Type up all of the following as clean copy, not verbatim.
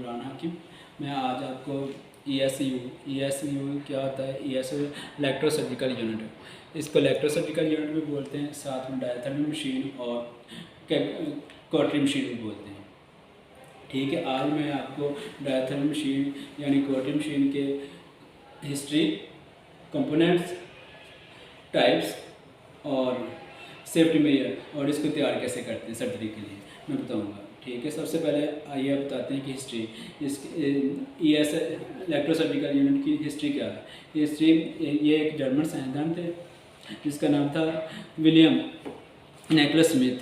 इमरान हाकिम। मैं आज आपको ESU क्या होता है। ESU इलेक्ट्रोसर्जिकल यूनिट है। इसको इलेक्ट्रोसर्जिकल यूनिट भी बोलते हैं, साथ में डायथर्मल मशीन और कॉटरी मशीन भी बोलते हैं। ठीक है, आज मैं आपको डायथर्मल मशीन यानी कॉटरी मशीन के हिस्ट्री, कंपोनेंट्स, टाइप्स और सेफ्टी मेजर और इसको तैयार कैसे करते हैं सर्जरी के लिए मैं बताऊंगा। ठीक है, सबसे पहले आइए बताते हैं कि हिस्ट्री ES इलेक्ट्रोसर्जिकल यूनिट की हिस्ट्री क्या है। हिस्ट्री, ये एक जर्मन साइंसदान थे जिसका नाम था विलियम नेकलस स्मिथ,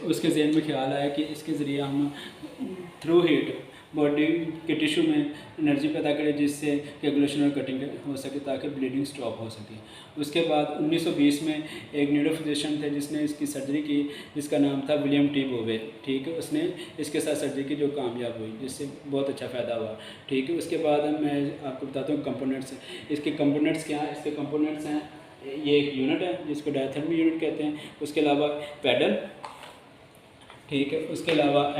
उसके जहन में ख्याल आया कि इसके ज़रिए हम थ्रू हीट बॉडी के टिश्यू में एनर्जी पैदा करें जिससे कोगुलेशन और कटिंग हो सके ताकि ब्लीडिंग स्टॉप हो सके। उसके बाद 1920 में एक न्यूरो फिजिशियन थे जिसने इसकी सर्जरी की, जिसका नाम था विलियम टी बोवे। ठीक है, उसने इसके साथ सर्जरी की जो कामयाब हुई, जिससे बहुत अच्छा फ़ायदा हुआ। ठीक है, उसके बाद मैं आपको बताता हूँ कंपोनेंट्स। इसके कंपोनेंट्स क्या हैं? इसके कंपोनेंट्स हैं, ये एक यूनिट है जिसको डायथर्मल यूनिट कहते हैं। उसके अलावा पैडल, ठीक है, उसके अलावा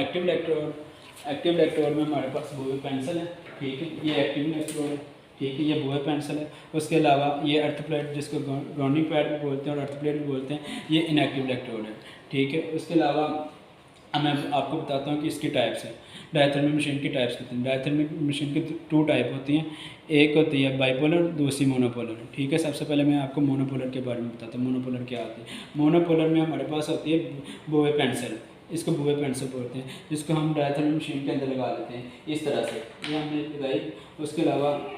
एक्टिव इलेक्ट्रोड में हमारे पास बोवे पेंसिल है। ठीक है, ये एक्टिव इलेक्ट्रोड है। ठीक है, ये बोवे पेंसिल है। उसके अलावा ये अर्थ प्लेट, जिसको ग्राउंडिंग पैड भी बोलते हैं और अर्थ प्लेट भी बोलते हैं, ये इनएक्टिव इलेक्ट्रोड है। ठीक है, उसके अलावा मैं आपको बताता हूँ कि इसकी टाइप्स हैं। डायथर्मल मशीन की टाइप्स होती हैं। डायथर्मल मशीन की 2 टाइप होती हैं, एक होती है बाइपोलर, दूसरी मोनोपोलर। ठीक है, सबसे पहले मैं आपको मोनोपोलर के बारे में बताता हूँ। मोनोपोलर क्या होती है? मोनोपोलर में हमारे पास होती है बोवे पेंसिल, इसको बोवे पेंसिल बोलते हैं, जिसको हम डायथर्मल मशीन के अंदर लगा लेते हैं इस तरह से, ये हमने लगाई। उसके अलावा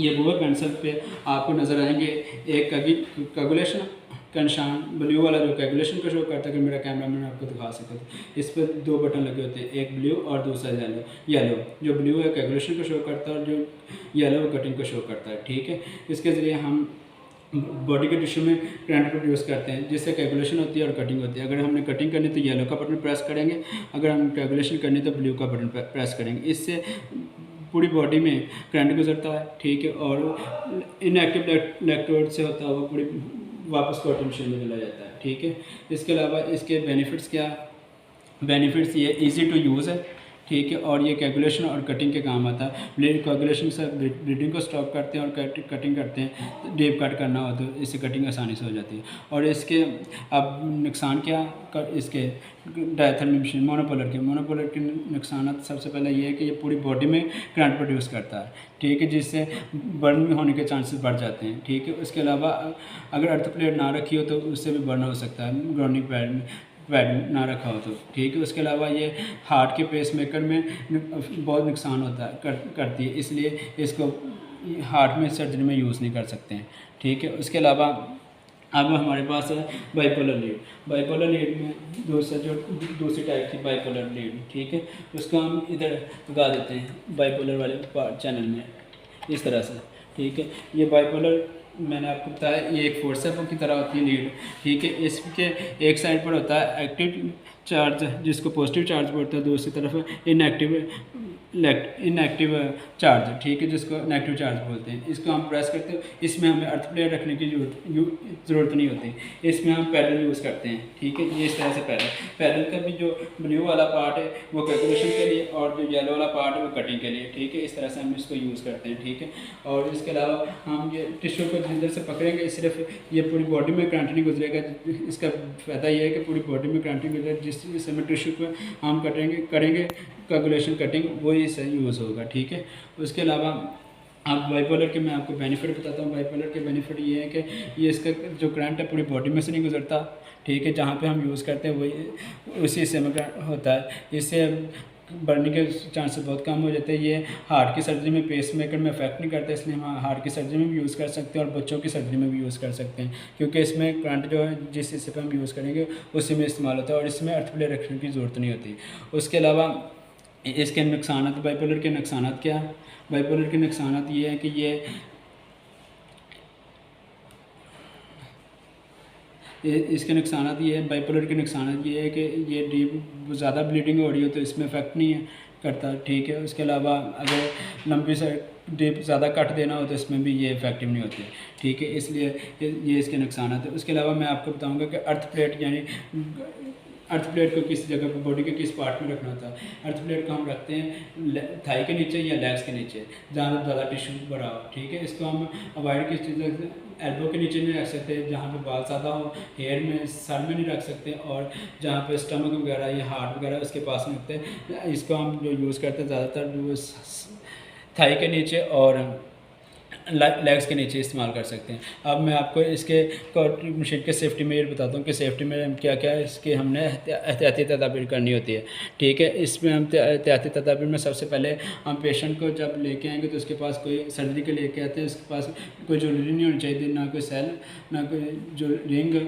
ये बोवे पेंसिल पे आपको नज़र आएंगे एक कोगुलेशन का निशान, ब्लू वाला जो कोगुलेशन का शो करता है, कि मेरा कैमरा मैन आपको दिखा सकता है। इस पर 2 बटन लगे होते हैं, एक ब्लू और दूसरा येलो। जो ब्लू है कोगुलेशन को शो करता है और जो येलो है कटिंग को शो करता है। ठीक है, इसके ज़रिए हम बॉडी के टिश्यू में करंट प्रोड्यूस करते हैं जिससे कोगुलेशन होती है और कटिंग होती है। अगर हमने कटिंग करनी तो येलो का बटन प्रेस करेंगे, अगर हम कोगुलेशन करनी तो ब्लू का बटन प्रेस करेंगे। इससे पूरी बॉडी में करंट गुजरता है। ठीक है, और इनएक्टिव इलेक्ट्रोड से होता हुआ पूरी वापस कॉटरी मशीन में चला जाता है। ठीक है, इसके अलावा इसके बेनिफिट्स क्या? बेनिफिट्स ये ईजी टू यूज़ है। ठीक है, और ये कोगुलेशन और कटिंग के काम आता है। कोगुलेशन से ब्लीडिंग को स्टॉप करते हैं और कटिंग करते हैं। डीप कट करना हो तो इससे कटिंग आसानी से हो जाती है। और इसके अब नुकसान क्या इसके डायथर्मल मशीन मोनोपोलर के नुकसान सबसे पहले ये है कि ये पूरी बॉडी में करंट प्रोड्यूस करता है। ठीक है, जिससे बर्न होने के चांसेस बढ़ जाते हैं। ठीक है, उसके अलावा अगर अर्थ प्लेट ना रखी हो तो उससे भी बर्न हो सकता है, ग्राउंडिंग पैड ना रखा हो तो। ठीक है, उसके अलावा ये हार्ट के पेसमेकर में बहुत नुकसान होता है करती है, इसलिए इसको हार्ट में सर्जरी में यूज़ नहीं कर सकते हैं। ठीक है, उसके अलावा अब हमारे पास है बाइपोलर लीड में दूसरी टाइप की बाइपोलर लीड। ठीक है, उसको हम इधर लगा देते हैं बाइपोलर वाले चैनल में इस तरह से। ठीक है, ये बाइपोलर मैंने आपको बताया ये एक फोर्सेप की तरह होती है लीड। ठीक है, इसके एक साइड पर होता है एक्टिव चार्ज जिसको पॉजिटिव चार्ज बोलते हैं, दूसरी तरफ इनएक्टिव चार्ज। ठीक है, जिसको नेगेटिव चार्ज बोलते हैं। इसको हम प्रेस करते हैं, इसमें हमें अर्थ प्लेट रखने की ज़रूरत नहीं होती, इसमें हम पैडल यूज़ करते हैं। ठीक है, ये इस तरह से पैडल का भी जो ब्लू वाला पार्ट है वो कोगुलेशन के लिए और जो येलो वाला पार्ट है वो कटिंग के लिए। ठीक है, इस तरह से हम इसको यूज़ करते हैं। ठीक है, और इसके अलावा हम ये टिश्यू को जिधर से पकड़ेंगे सिर्फ ये पूरी बॉडी में करंट नहीं गुजरेगा। इसका फ़ायदा ये है कि पूरी बॉडी में करंट नहीं गुजरेगा, जिस समय टिश्यू को हम करेंगे कोगुलेशन कटिंग वही सही यूज़ होगा। ठीक है, उसके अलावा अब बाइपोलर के मैं आपको बेनिफिट बताता हूँ। बाइपोलर के बेनिफिट ये है कि ये इसका जो करंट है पूरी बॉडी में से नहीं गुजरता। ठीक है, जहाँ पे हम यूज़ करते हैं वही उसी हिस्से में होता है, इससे बढ़ने के चांसेस बहुत कम हो जाते हैं। ये हार्ट की सर्जरी में पेसमेकर में इफेक्ट नहीं करता, इसलिए हम हार्ट की सर्जरी में भी यूज़ कर सकते हैं और बच्चों की सर्जरी में भी यूज़ कर सकते हैं, क्योंकि इसमें करंट जो है जिस हिस्से पर हम यूज़ करेंगे उसी में इस्तेमाल होता है और इसमें अर्थ प्लेट रखने की ज़रूरत नहीं होती। उसके अलावा इसके नुकसान, बाइपोलर के नुकसान क्या है? बाइपोलर के नुकसान ये है कि इसके नुकसान ये है, बाइपोलर के नुकसान ये है कि ये डीप ज़्यादा ब्लीडिंग हो रही हो तो इसमें इफेक्ट नहीं है करता। ठीक है, उसके अलावा अगर लंबी से डीप ज़्यादा कट देना हो तो इसमें भी ये इफेक्टिव नहीं होती। ठीक है, इसलिए ये इसके नुकसान है। उसके अलावा मैं आपको बताऊंगा कि अर्थ प्लेट यानी अर्थ प्लेट को किस जगह पर, बॉडी के किस पार्ट में रखना होता है। अर्थ प्लेट को हम रखते हैं थाई के नीचे या लेग्स के नीचे, जहाँ ज़्यादा टिश्यू भरा हो, ठीक है। इसको हम अवॉइड किस चीज़ से, एल्बो के नीचे नहीं रख सकते, जहाँ पे बाल ज़्यादा हो, हेयर में, सर में नहीं रख सकते, और जहाँ पे स्टमक वगैरह या हार्ट वगैरह उसके पास नहीं रखते। इसको हम जो यूज़ करते हैं ज़्यादातर थाई के नीचे और लेग्स के नीचे इस्तेमाल कर सकते हैं। अब मैं आपको इसके कॉटरी मशीन के सेफ्टी मेजर बताता हूँ कि सेफ्टी में क्या क्या इसके हमने एहतियाती तदाबीर करनी होती है, ठीक है। इसमें हम एहतियाती तदाबीर में सबसे पहले हम पेशेंट को जब लेके आएंगे तो उसके पास कोई सर्जरी के लेके आते हैं, उसके पास कोई ज्वेलरी नहीं होनी चाहिए, ना कोई सेल, ना कोई जो रिंग,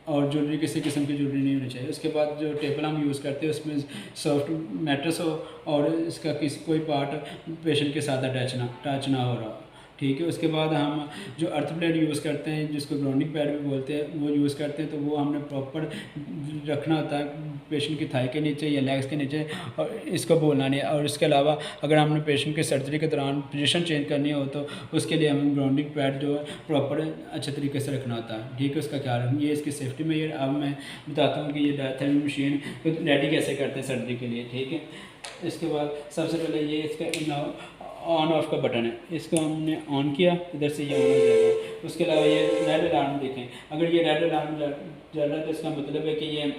और ज्वेलरी किसी किस्म की ज्वेलरी नहीं होनी चाहिए। उसके बाद जो टेबल हम यूज़ करते हैं उसमें सॉफ्ट मैट्रेस हो और इसका किसी कोई पार्ट पेशेंट के साथ टच ना हो रहा, ठीक है। उसके बाद हम जो अर्थ प्लेट यूज़ करते हैं, जिसको ग्राउंडिंग पैड भी बोलते हैं, वो यूज़ करते हैं, तो वो हमने प्रॉपर रखना होता है पेशेंट की थाई के नीचे या लेग्स के नीचे, और इसको बोलना नहीं है। और इसके अलावा अगर हमने पेशेंट की सर्जरी के दौरान पोजीशन चेंज करनी हो तो उसके लिए हमें ग्राउंडिंग पैड जो है प्रॉपर अच्छे तरीके से रखना होता है, ठीक है। उसका ख्याल रखेंगे। ये इसकी सेफ्टी में। अब मैं बताता हूँ कि ये डायथर्मी मशीन रेडी कैसे करते हैं सर्जरी के लिए, ठीक है। इसके बाद सबसे पहले ये इसका ऑन ऑफ का बटन है, इसको हमने ऑन किया, इधर से ये ऑन हो जाएगा। उसके अलावा ये रेड अलार्म देखें, अगर ये रेड अलार्म जल रहा है तो इसका मतलब है कि ये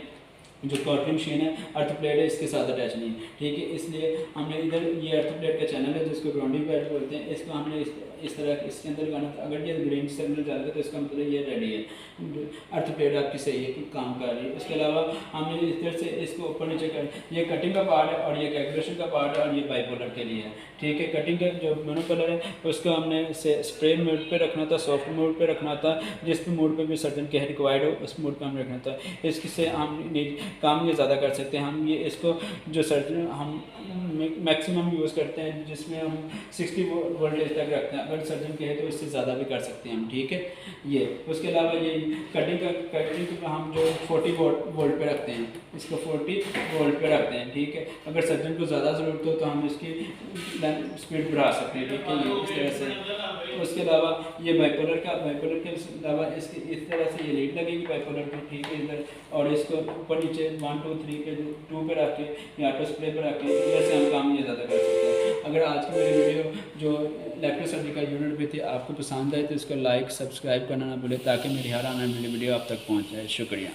जो कॉटरी मशीन है अर्थ प्लेट है इसके साथ अटैच नहीं है, ठीक है। इसलिए हमने इधर ये अर्थ प्लेट का चैनल है जिसको ग्राउंडिंग पैड बोलते हैं, इसको हमने इस तरह इसके अंदर लगाना। अगर ये ग्रीन सिग्नल जा रहा है तो इसका मतलब ये रेडी है, अर्थ प्लेट आपकी सही है, काम कर रही है। उसके अलावा हमने इधर से इसको ऊपर नीचे कर, ये कटिंग का पार्ट है और ये कैलकुलेशन का पार्ट है और ये बाइपोलर के लिए है, ठीक है। कटिंग का जो मोनोपोलर है उसको हमने स्प्रे मोड पे रखना था, सॉफ्ट मोड पे रखना था, जिस मोड पे भी सर्जन के रिक्वायर्ड हो उस मोड पे हम रखना था। इससे हम काम ये ज़्यादा कर सकते हैं। हम ये इसको जो सर्जन हम मैक्सिमम यूज़ करते हैं जिसमें हम 60 वोल्टेज तक रखते हैं, अगर सर्जन कहे तो इससे ज़्यादा भी कर सकते हैं हम, ठीक है। ये उसके अलावा ये कटिंग हम जो 40 वोल्ट पे रखते हैं, इसको 40 वोल्ट पे रखते हैं, ठीक है। अगर सर्जन को ज़्यादा ज़रूरत हो तो हम इसकी स्पीड बढ़ा सकते हैं, ठीक है, ये इस तरह से। उसके अलावा ये बाइपोलर के अलावा इसकी इस तरह से ये लीड लगेगी बाइपोलर की, ठीक है, इधर। और इसको ऊपर नीचे 1 2 3 पे 2 पे रख के या ऑटो स्प्रे पे रख के इधर से हम काम ये ज़्यादा कर सकते हैं। अगर आज की मेरी वीडियो जो लैप्टो सर्जिकल यूनिट पे थी आपको पसंद आए तो इसको लाइक सब्सक्राइब करना ना भूलें, ताकि मेरी हर आने वाली वीडियो आप तक पहुँच जाए। शुक्रिया।